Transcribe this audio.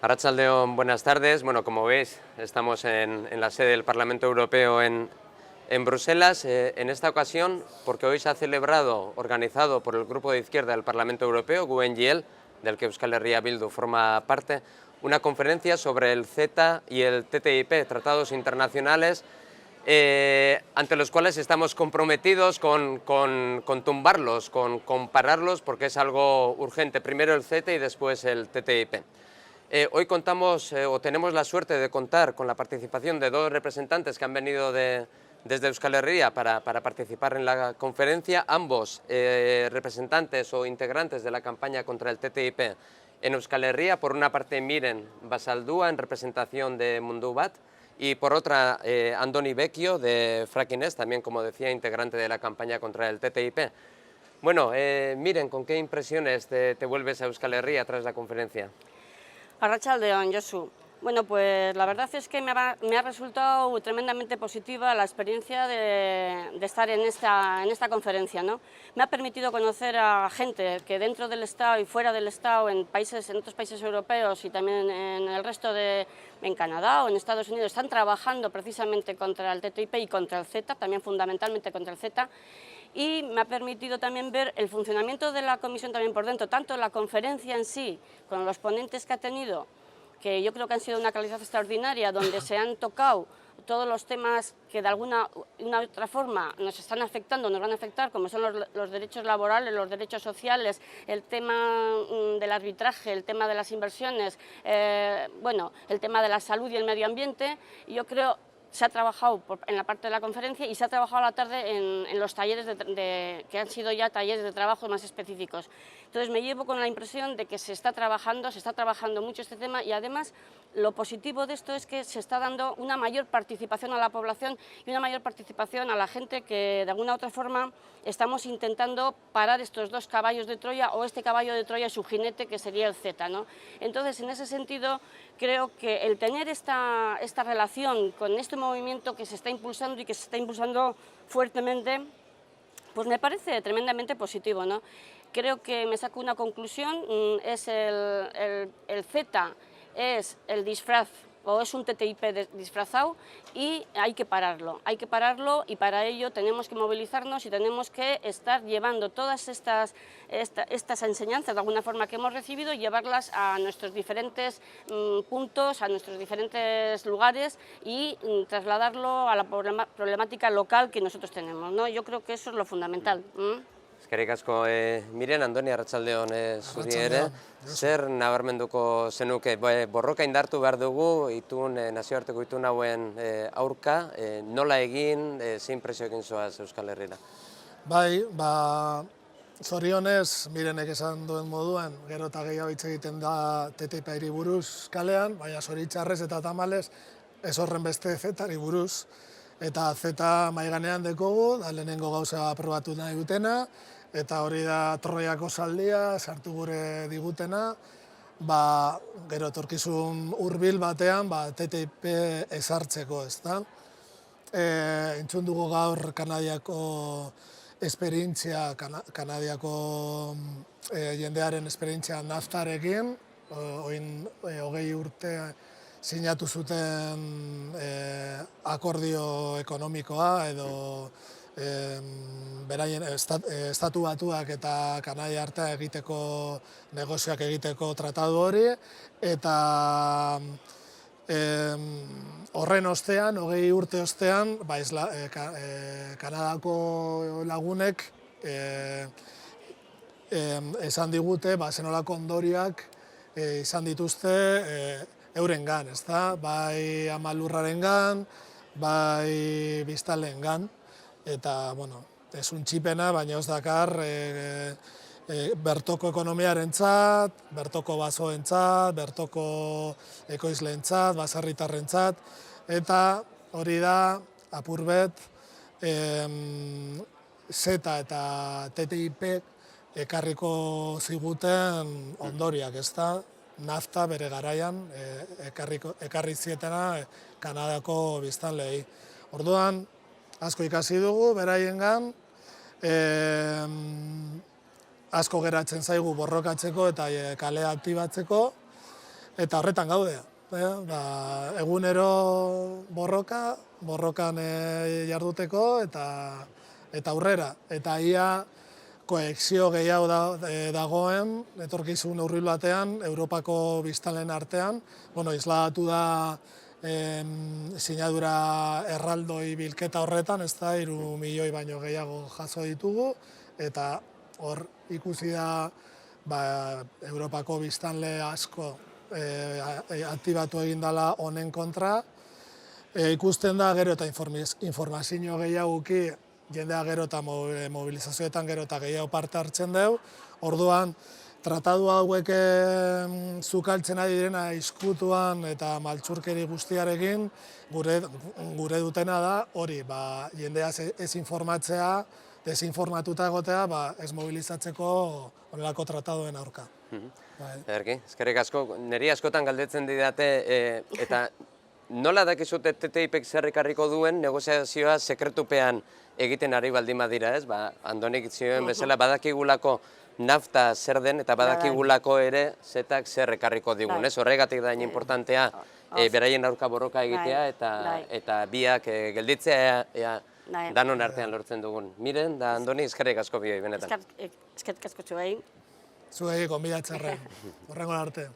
Arratsaldeon, buenas tardes. Bueno, como veis, estamos en la sede del Parlamento Europeo en Bruselas. En esta ocasión, porque hoy se ha celebrado, organizado por el Grupo de Izquierda del Parlamento Europeo, GUE-NGL, del que Euskal Herria Bildu forma parte, una conferencia sobre el CETA y el TTIP, tratados internacionales, ante los cuales estamos comprometidos con tumbarlos, con pararlos, porque es algo urgente. Primero el CETA y después el TTIP. Hoy contamos o tenemos la suerte de contar con la participación de dos representantes que han venido desde Euskal Herria para participar en la conferencia, ambos representantes o integrantes de la campaña contra el TTIP en Euskal Herria. Por una parte, Miren Basaldúa, en representación de Mundu Bat, y por otra, Andoni Vecchio, de Fracking Ez, también, como decía, integrante de la campaña contra el TTIP. Bueno, Miren, ¿con qué impresiones te vuelves a Euskal Herria tras la conferencia? Arratsaldeon, Josu. Bueno, pues la verdad es que me ha resultado tremendamente positiva la experiencia de estar en esta conferencia, ¿no? Me ha permitido conocer a gente que dentro del Estado y fuera del Estado, en otros países europeos y también en Canadá o en Estados Unidos, están trabajando precisamente contra el TTIP y contra el CETA, también fundamentalmente contra el CETA. Y me ha permitido también ver el funcionamiento de la Comisión también por dentro, tanto la conferencia en sí, con los ponentes que ha tenido, que yo creo que han sido una calidad extraordinaria, donde se han tocado todos los temas que de una u otra forma nos están afectando, nos van a afectar, como son los derechos laborales, los derechos sociales, el tema del arbitraje, el tema de las inversiones, bueno, el tema de la salud y el medio ambiente. Yo creo se ha trabajado en la parte de la conferencia y se ha trabajado a la tarde en los talleres que han sido ya talleres de trabajo más específicos. Entonces me llevo con la impresión de que se está trabajando mucho este tema, y además lo positivo de esto es que se está dando una mayor participación a la población y una mayor participación a la gente que de alguna u otra forma estamos intentando parar estos dos caballos de Troya, o este caballo de Troya y su jinete, que sería el CETA, ¿no? Entonces, en ese sentido, creo que el tener esta relación con este movimiento que se está impulsando y que se está impulsando fuertemente, pues me parece tremendamente positivo, ¿no? Creo que me saco una conclusión, es el CETA es el disfraz, o es un TTIP disfrazado, y hay que pararlo, y para ello tenemos que movilizarnos y tenemos que estar llevando todas estas enseñanzas de alguna forma que hemos recibido, y llevarlas a nuestros diferentes puntos, a nuestros diferentes lugares, y trasladarlo a la problemática local que nosotros tenemos, ¿no? Yo creo que eso es lo fundamental. Eskerrik asko, Miren, Andoni, arratsaldeon zuri ere. Zer nabarmenduko zenuke? Borroka indartu behar dugu, nazioarteko itun hauen aurka, nola egin, zein presio egin zoaz Euskal Herrira? Bai, zorionez, Mirenek esan duen moduan, gero eta gehiago hitz egiten da TTIP-ari buruz kalean, baina zoritxarrez eta tamalez, ez horren beste CETA-ari buruz. Eta CETA mahai gainean dekogu, da lehenengo gauza aprobatu nahi dutena, eta hori da Troiako zaldia, sartu gure digutena, gero etorkizun hurbil batean TTIP ezartzeko, ezta? Entzun dugu gaur Kanadiako esperientzia, Kanadiako jendearen esperientzia NAFTA-rekin, 20 urte sinatu zuten akordio ekonomikoa, edo beraien estatu batuak eta Kanadia artean egiteko, negozioak egiteko tratadu hori, eta horren ostean, 20 urte ostean, Kanadako lagunek esan digute zenolako ondorioak izan dituzte eurengan, ezta? Bai amalurrarengan, bai biztanleengan, eta, bueno, ez untxipena, baina ez dakar bertoko ekonomiarentzat, bertoko basoentzat, bertoko ekoizleentzat, baserritarrentzat, eta hori da apurbet CETA eta TTIP ekarriko ziguten ondoriak, ezta? NAFTA bere garaian ekarri zietena Kanadako biztanleei. Orduan, asko ikasi dugu beraiengan, asko geratzen zaigu borrokatzeko eta kalea aktibatzeko, eta horretan gaude. Egunero borrokan jarduteko eta aurrera. Eta ia koexio gehiago dagoen, etorkizun hurbil batean, Europako biztanleen artean. Isladatu da sinadura erraldoi bilketa horretan, ez da, 3 milioi baino gehiago jaso ditugu, eta hor ikusi da Europako biztanle asko aktibatu egin dela honen kontra. Ikusten da gero eta informazio gehiaguki, jendea gero eta mobilizazioetan gero eta gehiago parte hartzen dugu. Orduan, tratadu hauek zukaltzen ari direna izkutuan eta maltsurkeri guztiarekin, gure dutena da hori, jendea ez informatzea, desinformatuta egotea, ez mobilizatzeko honelako trataduen aurka. Ederki, eskerrik asko. Niri askotan galdetzen didate, eta nola dakizute TTIPek zer ekarriko duen negoziazioa sekretupean egiten ari baldin badira, ez? Andonik zioen bezala badakigulako nafta zer den eta badakigulako ere zetak zer ekarriko digun, ez? Horregatik da importantea beraien aurka borroka egitea eta biak gelditzea danon artean lortzen dugun. Miren, da Andoni, eskerrik asko bioi, benetan. Eskerrik asko zuei. Zuei gonbidatzerren, horrengo arte.